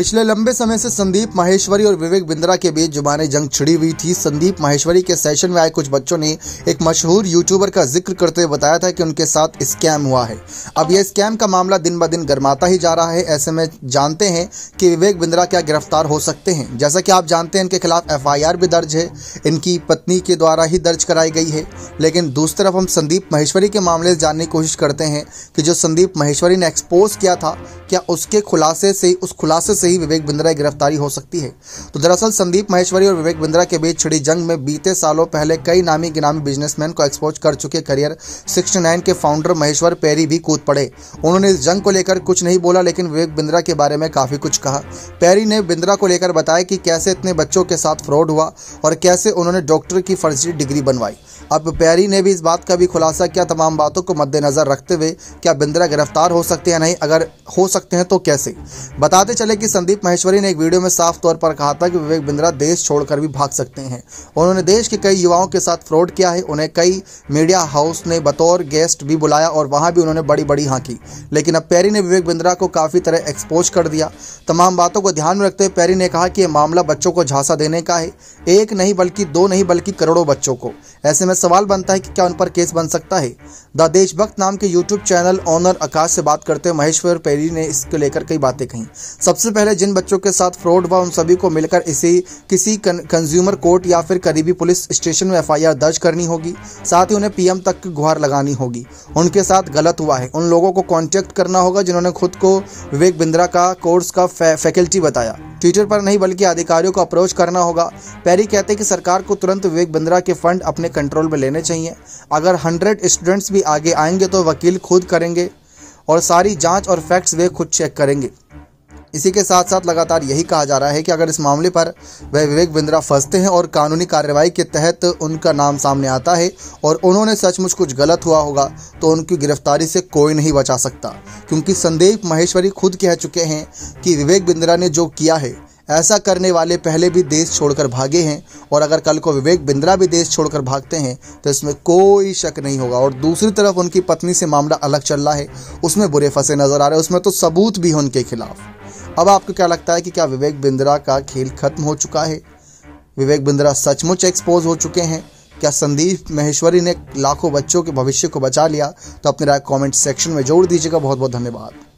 पिछले लंबे समय से संदीप माहेश्वरी और विवेक बिंद्रा के बीच जुबानी जंग छिड़ी हुई थी। संदीप माहेश्वरी के सेशन में आए कुछ बच्चों ने एक मशहूर यूट्यूबर का जिक्र करते हुए बताया था कि उनके साथ स्कैम हुआ है। अब यह स्कैम का मामला दिन ब दिन गर्माता ही जा रहा है। ऐसे में जानते हैं कि विवेक बिंद्रा क्या गिरफ्तार हो सकते हैं। जैसा कि आप जानते हैं, इनके खिलाफ FIR भी दर्ज है, इनकी पत्नी के द्वारा ही दर्ज कराई गई है। लेकिन दूसरी तरफ हम संदीप माहेश्वरी के मामले से जानने की कोशिश करते हैं कि जो संदीप माहेश्वरी ने एक्सपोज किया था, क्या उसके खुलासे से ही विवेक बिंद्रा की गिरफ्तारी हो सकती है। तो दरअसल संदीप माहेश्वरी और विवेक बिंद्रा के बीच छिड़ी जंग में बीते सालों पहले कई नामी गिनामी बिजनेसमैन को एक्सपोज कर चुके करियर 69 के फाउंडर महेश्वर पैरी भी कूद पड़े। उन्होंने इस जंग को लेकर कुछ नहीं बोला, लेकिन विवेक बिंद्रा के बारे में काफी कुछ कहा। पैरी ने बिंद्रा को लेकर बताया कि कैसे इतने बच्चों के साथ फ्रॉड हुआ और कैसे उन्होंने डॉक्टर की फर्जी डिग्री बनवाई। अब पैरी ने भी इस बात का भी खुलासा किया। तमाम बातों को मद्देनजर रखते हुए क्या बिंद्रा गिरफ्तार हो सकते हैं या नहीं, अगर हो सकते हैं तो कैसे। बताते चले कि संदीप माहेश्वरी ने एक वीडियो में साफ तौर पर कहा था कि विवेक बिंद्रा देश छोड़कर भी भाग सकते हैं। उन्होंने देश के कई युवाओं के साथ फ्रॉड किया है। उन्हें कई मीडिया हाउस ने बतौर गेस्ट भी बुलाया और वहां भी उन्होंने बड़ी बड़ी हाँकी। लेकिन अब पैरी ने विवेक बिंद्रा को काफी तरह एक्सपोज कर दिया। तमाम बातों को ध्यान में रखते हुए पैरी ने कहा कि यह मामला बच्चों को झांसा देने का है, एक नहीं बल्कि दो नहीं बल्कि करोड़ों बच्चों को। ऐसे में सवाल बनता है कि क्या उन पर केस बन सकता है। द देशभक्त नाम के यूट्यूब चैनल ओनर आकाश से बात करते हुए महेश्वर पैरी ने इसको लेकर कई बातें कही। सबसे पहले जिन बच्चों के साथ फ्रॉड हुआ उन सभी को मिलकर इसे किसी कंज्यूमर कोर्ट या फिर करीबी पुलिस स्टेशन में FIR दर्ज करनी होगी। साथ ही उन्हें PM तक की गुहार लगानी होगी। उनके साथ गलत हुआ है, उन लोगों को कांटेक्ट करना होगा जिन्होंने खुद को विवेक बिंद्रा का कोर्स का फैकल्टी बताया। ट्विटर पर नहीं बल्कि अधिकारियों को अप्रोच करना होगा। पैरी कहते हैं कि सरकार को तुरंत विवेक बिंद्रा के फंड अपने कंट्रोल में लेने चाहिए। अगर 100 स्टूडेंट्स भी आगे आएंगे तो वकील खुद करेंगे और सारी जांच और फैक्ट्स वे खुद चेक करेंगे। इसी के साथ साथ लगातार यही कहा जा रहा है कि अगर इस मामले पर वह विवेक बिंद्रा फंसते हैं और कानूनी कार्रवाई के तहत उनका नाम सामने आता है और उन्होंने सचमुच कुछ गलत हुआ होगा तो उनकी गिरफ्तारी से कोई नहीं बचा सकता, क्योंकि संदीप माहेश्वरी खुद कह चुके हैं कि विवेक बिंद्रा ने जो किया है ऐसा करने वाले पहले भी देश छोड़कर भागे हैं और अगर कल को विवेक बिंद्रा भी देश छोड़कर भागते हैं तो इसमें कोई शक नहीं होगा। और दूसरी तरफ उनकी पत्नी से मामला अलग चल रहा है, उसमें बुरे फंसे नजर आ रहे हैं, उसमें तो सबूत भी है उनके खिलाफ। अब आपको क्या लगता है कि क्या विवेक बिंद्रा का खेल खत्म हो चुका है? विवेक बिंद्रा सचमुच एक्सपोज हो चुके हैं? क्या संदीप माहेश्वरी ने लाखों बच्चों के भविष्य को बचा लिया? तो अपनी राय कमेंट सेक्शन में जोड़ दीजिएगा। बहुत बहुत धन्यवाद।